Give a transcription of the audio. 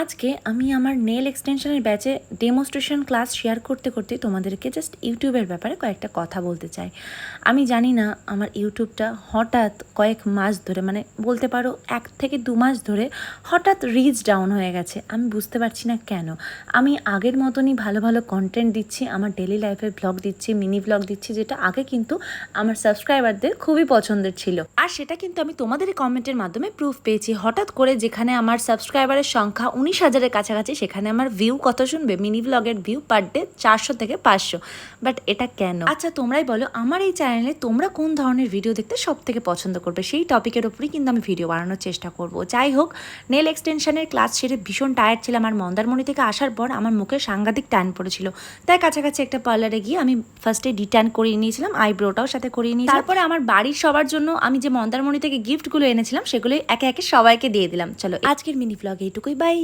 আজকে আমি আমার নেল এক্সটেনশনের ব্যাচে ডেমনস্ট্রেশন ক্লাস শেয়ার করতে করতে তোমাদেরকে জাস্ট ইউটিউবের ব্যাপারে কয়েকটা কথা বলতে চাই। আমি জানি না আমার ইউটিউবটা হঠাৎ কয়েক মাস ধরে, মানে বলতে পারো 1 থেকে 2 মাস ধরে হঠাৎ রিচ ডাউন হয়ে গেছে। আমি বুঝতে পারছি না কেন। আমি আগের মতনই ভালো ভালো কন্টেন্ট দিচ্ছি, আমার ডেলি লাইফের ব্লগ দিচ্ছি, মিনি ব্লগ দিচ্ছি, যেটা আগে কিন্তু আমার সাবস্ক্রাইবারদের খুবই পছন্দের ছিল। আর সেটা কিন্তু আমি তোমাদের কমেন্টের মাধ্যমে প্রুফ পেয়েছি। হঠাৎ করে যেখানে আমার সাবস্ক্রাইবারের সংখ্যা 19,000-এর কাছাকাছি, সেখানে আমার ভিউ কত শুনবে? মিনি ব্লগের ভিউ পার ডে 400 থেকে 500। বাট এটা কেন? আচ্ছা তোমরাই বলো, আমার এই চ্যানেলে তোমরা কোন ধরনের ভিডিও দেখতে সব থেকে পছন্দ করবে? সেই টপিকের উপরেই কিন্তু আমি ভিডিও বানানোর চেষ্টা করব। যাই হোক, নেল এক্সটেনশনের ক্লাস সেরে ভীষণ টায়ার্ড ছিলাম। আর মন্দারমণি থেকে আসার পর আমার মুখে সাংঘাতিক ট্যান পড়েছিল, তাই কাছাকাছি একটা পার্লারে গিয়ে আমি ফার্স্টে ডিট্যান করিয়ে নিয়েছিলাম, আইব্রোটাও সাথে করিয়ে নিয়েছিলাম। তারপরে আমার বাড়ির সবার জন্য আমি যে মন্দারমণি থেকে গিফটগুলো এনেছিলাম সেগুলো একে একে সবাইকে দিয়ে দিলাম। চলো আজকের মিনি ব্লগ এইটুকুই, বাই।